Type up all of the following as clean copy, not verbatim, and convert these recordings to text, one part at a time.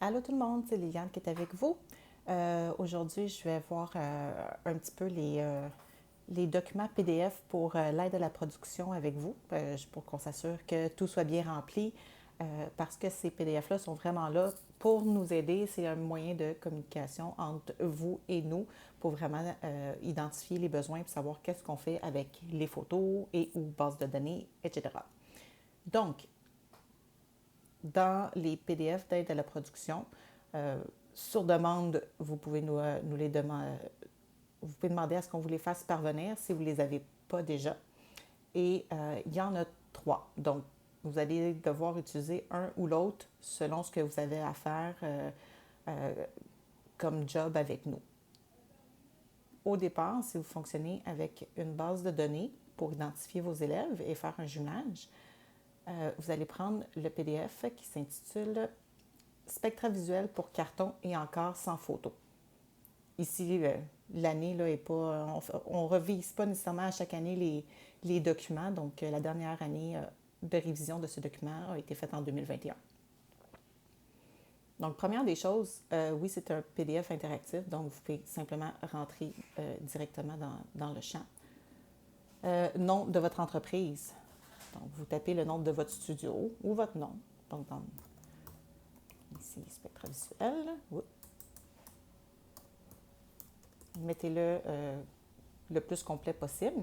Allô tout le monde, c'est Liliane qui est avec vous. Aujourd'hui, je vais voir un petit peu les documents PDF pour l'aide à la production avec vous, pour qu'on s'assure que tout soit bien rempli, parce que ces PDF-là sont vraiment là pour nous aider. C'est un moyen de communication entre vous et nous pour vraiment identifier les besoins et savoir qu'est-ce qu'on fait avec les photos et ou bases de données, etc. Donc, dans les PDF d'aide à la production, sur demande, vous pouvez nous les demander. Vous pouvez demander à ce qu'on vous les fasse parvenir si vous ne les avez pas déjà. Et il y en a 3. Donc, vous allez devoir utiliser un ou l'autre selon ce que vous avez à faire euh, comme job avec nous. Au départ, si vous fonctionnez avec une base de données pour identifier vos élèves et faire un jumelage, vous allez prendre le PDF qui s'intitule Spectra visuel pour carton et encore sans photo. Ici, l'année là, est pas. On ne revise pas nécessairement à chaque année les documents. Donc, la dernière année de révision de ce document a été faite en 2021. Donc, première des choses, oui, c'est un PDF interactif. Donc, vous pouvez simplement rentrer directement dans le champ. Nom de votre entreprise. Donc, vous tapez le nom de votre studio ou votre nom. Donc, ici, Spectra visuel. Mettez-le le plus complet possible.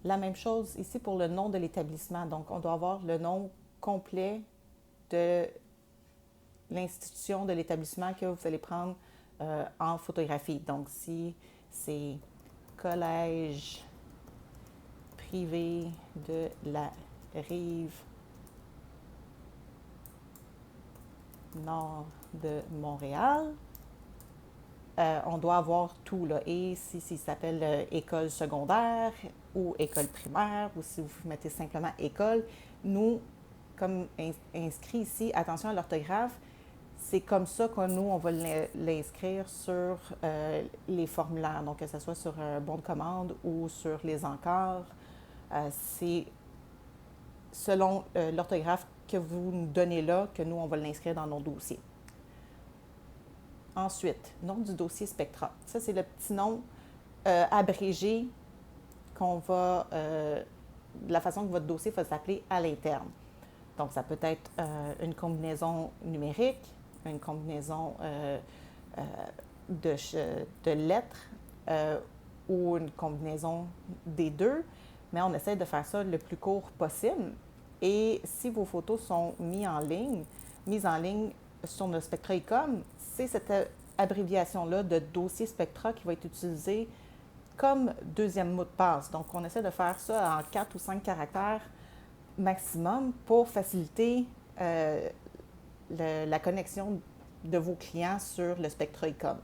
La même chose ici pour le nom de l'établissement. Donc, on doit avoir le nom complet de l'institution, de l'établissement que vous allez prendre en photographie. Donc, si c'est Collège privé de la rive nord de Montréal, on doit avoir tout, là. Et si ça s'appelle école secondaire ou école primaire, ou si vous mettez simplement école, nous, comme inscrit ici, attention à l'orthographe, c'est comme ça que nous, on va l'inscrire sur les formulaires, donc que ce soit sur un bon de commande ou sur les encarts. C'est selon l'orthographe que vous nous donnez là que nous, on va l'inscrire dans nos dossiers. Ensuite, nom du dossier Spectra. Ça, c'est le petit nom abrégé qu'on va, de la façon que votre dossier va s'appeler à l'interne. Donc, ça peut être une combinaison numérique, une combinaison de, de lettres ou une combinaison des deux, mais on essaie de faire ça le plus court possible. Et si vos photos sont mises en ligne sur notre Spectra Ecom, c'est cette abréviation-là de dossier Spectra qui va être utilisée comme deuxième mot de passe. Donc, on essaie de faire ça en 4 ou 5 caractères maximum pour faciliter la connexion de vos clients sur le Spectra Ecom.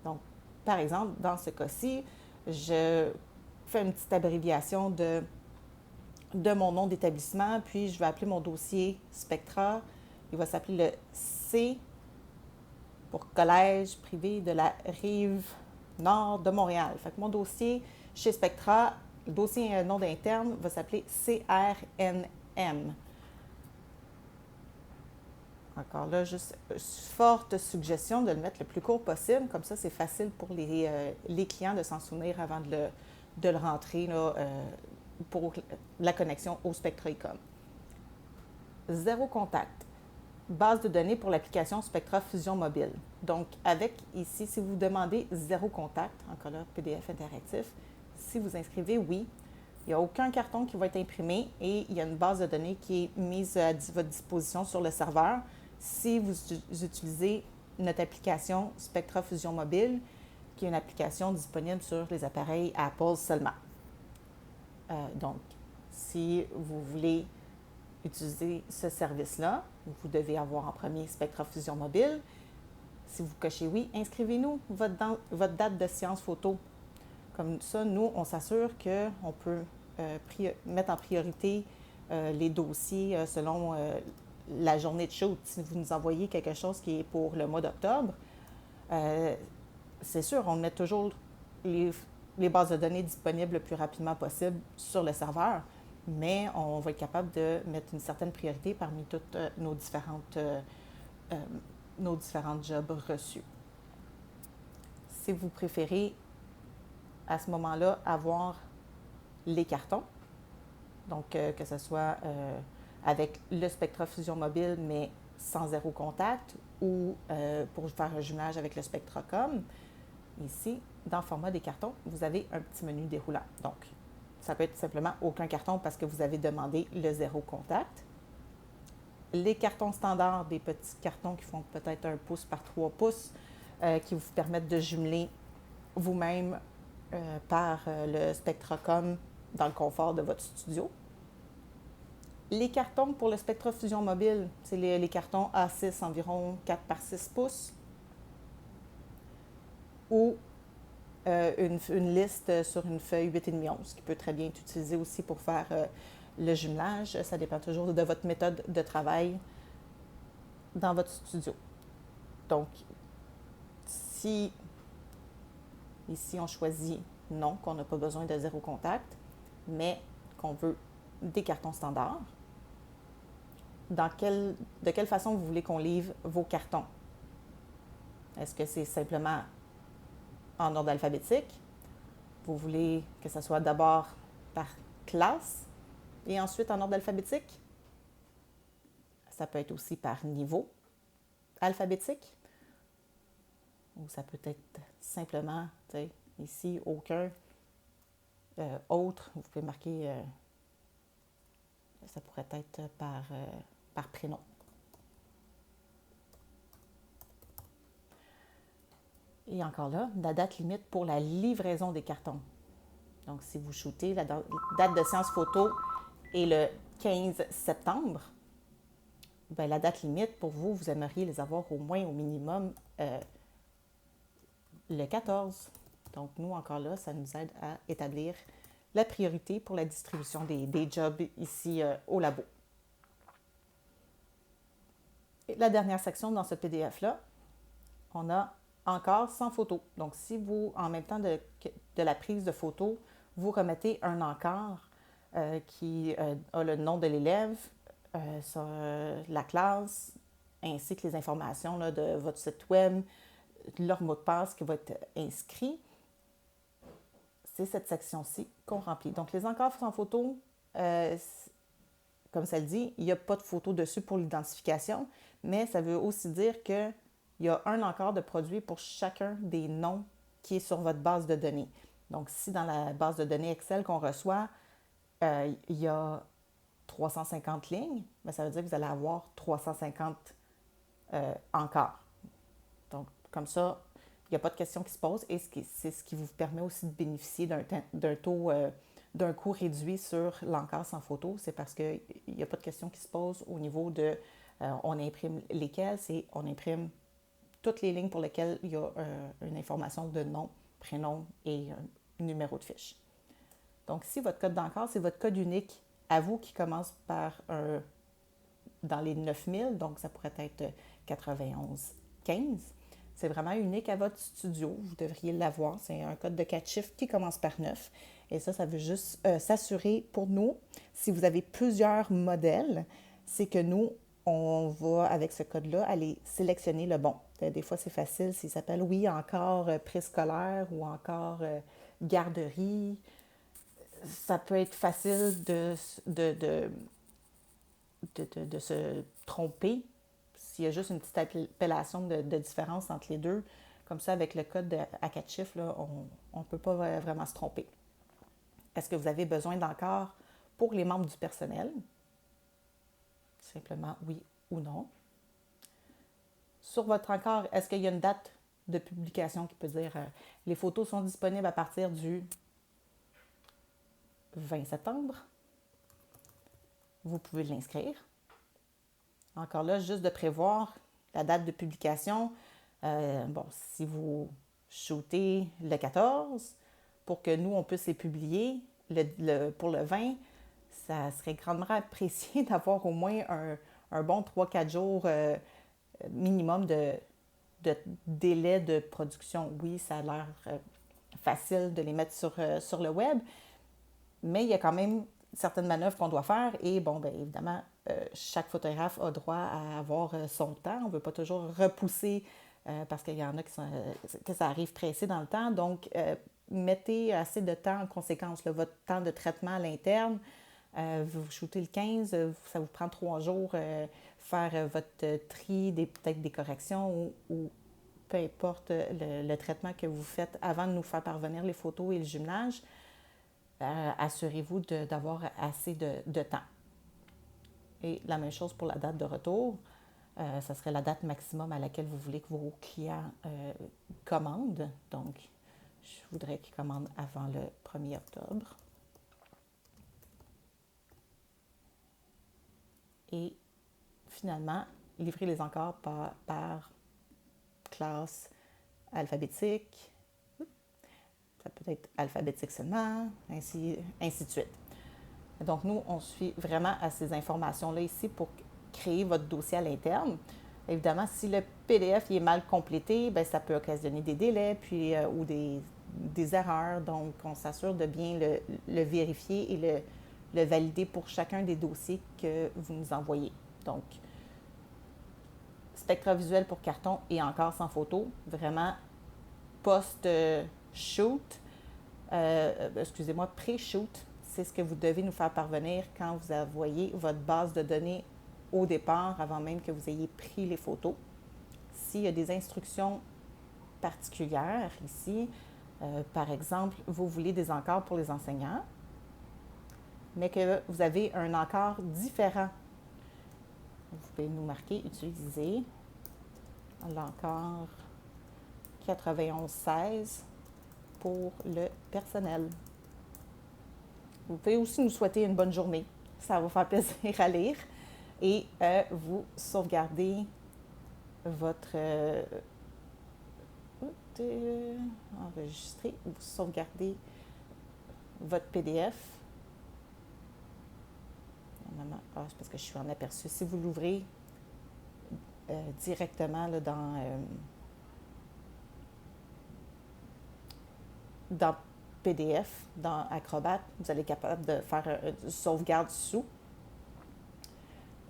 Donc, par exemple, dans ce cas-ci, je fais une petite abréviation de mon nom d'établissement, puis je vais appeler mon dossier Spectra. Il va s'appeler le C pour Collège privé de la rive nord de Montréal. Fait que mon dossier chez Spectra, le dossier nom d'interne va s'appeler CRNM. Encore là, juste forte suggestion de le mettre le plus court possible. Comme ça, c'est facile pour les clients de s'en souvenir avant de le rentrer là, pour la connexion au Spectra Ecom. Zéro contact. Base de données pour l'application Spectra Fusion Mobile. Donc, avec ici, si vous demandez zéro contact, encore là, PDF interactif, si vous inscrivez oui, il n'y a aucun carton qui va être imprimé et il y a une base de données qui est mise à votre disposition sur le serveur si vous utilisez notre application Spectra Fusion Mobile, qui est une application disponible sur les appareils Apple seulement. Donc, si vous voulez utiliser ce service-là, vous devez avoir en premier Spectra Fusion Mobile. Si vous cochez oui, inscrivez-nous votre date de séance photo. Comme ça, nous, on s'assure qu'on peut mettre en priorité les dossiers selon la journée de shoot. Si vous nous envoyez quelque chose qui est pour le mois d'octobre, c'est sûr, on met toujours les bases de données disponibles le plus rapidement possible sur le serveur, mais on va être capable de mettre une certaine priorité parmi toutes nos différentes nos différents jobs reçus. Si vous préférez à ce moment-là avoir les cartons, donc que ce soit avec le Spectra Fusion Mobile, mais sans zéro contact, ou pour faire un jumelage avec le Spectracom, ici, dans le format des cartons, vous avez un petit menu déroulant. Donc, ça peut être simplement aucun carton parce que vous avez demandé le zéro contact. Les cartons standards, des petits cartons qui font peut-être 1 pouce par 3 pouces, qui vous permettent de jumeler vous-même par le Spectracom dans le confort de votre studio. Les cartons pour le Spectra Fusion Mobile, c'est les cartons A6 environ 4 par 6 pouces ou une liste sur une feuille 8,5-11 qui peut très bien être utilisée aussi pour faire le jumelage. Ça dépend toujours de votre méthode de travail dans votre studio. Donc, si ici on choisit non, qu'on n'a pas besoin de zéro contact, mais qu'on veut des cartons standards, de quelle façon vous voulez qu'on livre vos cartons? Est-ce que c'est simplement en ordre alphabétique? Vous voulez que ce soit d'abord par classe et ensuite en ordre alphabétique? Ça peut être aussi par niveau alphabétique. Ou ça peut être simplement, ici, aucun, autre. Vous pouvez marquer, ça pourrait être par prénom. Et encore là, la date limite pour la livraison des cartons. Donc, si vous shootez, la date de séance photo est le 15 septembre, bien, la date limite pour vous, vous aimeriez les avoir au moins, au minimum, le 14. Donc, nous, encore là, ça nous aide à établir la priorité pour la distribution des jobs ici au labo. Et la dernière section dans ce PDF-là, on a encore sans photo. Donc, si vous, en même temps de la prise de photo, vous remettez un encart qui a le nom de l'élève, la classe, ainsi que les informations là, de votre site web, leur mot de passe qui va être inscrit, c'est cette section-ci qu'on remplit. Donc, les encarts sans photo, comme ça le dit, il n'y a pas de photo dessus pour l'identification, mais ça veut aussi dire qu'il y a un encart de produit pour chacun des noms qui est sur votre base de données. Donc, si dans la base de données Excel qu'on reçoit, il y a 350 lignes, bien, ça veut dire que vous allez avoir 350 encarts. Donc, comme ça, il n'y a pas de question qui se pose et c'est ce qui vous permet aussi de bénéficier d'un taux, d'un coût réduit sur l'encart sans photo. C'est parce qu'il n'y a pas de question qui se pose au niveau de on imprime lesquels, c'est on imprime toutes les lignes pour lesquelles il y a une information de nom, prénom et numéro de fiche. Donc, si votre code d'encart, c'est votre code unique à vous qui commence par dans les 9000, donc ça pourrait être 9115. C'est vraiment unique à votre studio. Vous devriez l'avoir. C'est un code de 4 chiffres qui commence par 9. Et ça veut juste s'assurer pour nous, si vous avez plusieurs modèles, c'est que nous, on va, avec ce code-là, aller sélectionner le bon. Des fois, c'est facile s'il s'appelle, oui, encore préscolaire ou encore garderie. Ça peut être facile de se tromper s'il y a juste une petite appellation de différence entre les deux. Comme ça, avec le code à 4 chiffres, là, on ne peut pas vraiment se tromper. Est-ce que vous avez besoin d'encore pour les membres du personnel? Simplement oui ou non. Sur votre encart, est-ce qu'il y a une date de publication qui peut dire les photos sont disponibles à partir du 20 septembre? Vous pouvez l'inscrire. Encore là, juste de prévoir la date de publication. Si vous shootez le 14, pour que nous, on puisse les publier pour le 20, ça serait grandement apprécié d'avoir au moins un bon 3-4 jours minimum de délai de production. Oui, ça a l'air facile de les mettre sur le web, mais il y a quand même certaines manœuvres qu'on doit faire et, évidemment, chaque photographe a droit à avoir son temps. On ne veut pas toujours repousser parce qu'il y en a que ça arrive pressé dans le temps. Donc, mettez assez de temps en conséquence. Là, votre temps de traitement à l'interne, vous shootez le 15, ça vous prend 3 jours faire votre tri, peut-être des corrections ou peu importe le traitement que vous faites avant de nous faire parvenir les photos et le jumelage. Assurez-vous d'avoir assez de temps. Et la même chose pour la date de retour. Ça serait la date maximum à laquelle vous voulez que vos clients commandent. Donc, je voudrais qu'ils commandent avant le 1er octobre. Et finalement, livrez-les encore par classe alphabétique. Ça peut être alphabétique seulement, ainsi de suite. Donc, nous, on suit vraiment à ces informations-là ici pour créer votre dossier à l'interne. Évidemment, si le PDF est mal complété, bien, ça peut occasionner des délais ou des erreurs. Donc, on s'assure de bien le vérifier et le valider pour chacun des dossiers que vous nous envoyez. Donc, spectra visuel pour carton et encore sans photo. Vraiment, post-shoot, pré-shoot, c'est ce que vous devez nous faire parvenir quand vous envoyez votre base de données au départ, avant même que vous ayez pris les photos. S'il y a des instructions particulières ici, par exemple, vous voulez des encores pour les enseignants, mais que vous avez un encart différent. Vous pouvez nous marquer « Utiliser l'encart 9116 pour le personnel ». Vous pouvez aussi nous souhaiter une bonne journée. Ça va faire plaisir à lire. Et vous sauvegardez votre... enregistrer. Vous sauvegardez votre PDF. C'est parce que je suis en aperçu. Si vous l'ouvrez directement là, dans PDF, dans Acrobat, vous allez être capable de faire une sauvegarde sous.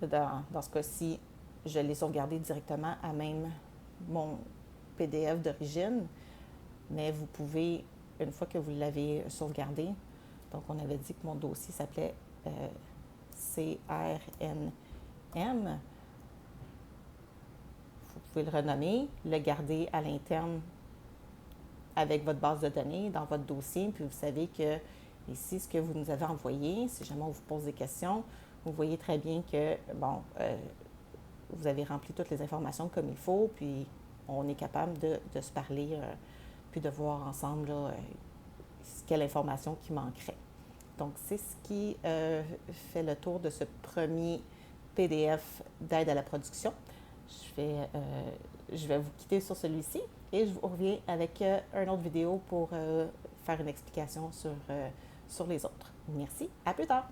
Dans ce cas-ci, je l'ai sauvegardé directement à même mon PDF d'origine, mais vous pouvez, une fois que vous l'avez sauvegardé, donc on avait dit que mon dossier s'appelait CRNM, vous pouvez le renommer, le garder à l'interne avec votre base de données dans votre dossier, puis vous savez que ici, ce que vous nous avez envoyé, si jamais on vous pose des questions, vous voyez très bien que, vous avez rempli toutes les informations comme il faut, puis on est capable de se parler, puis de voir ensemble là, quelle information qui manquerait. Donc, c'est ce qui fait le tour de ce premier PDF d'aide à la production. Je vais vous quitter sur celui-ci et je vous reviens avec une autre vidéo pour faire une explication sur les autres. Merci, à plus tard!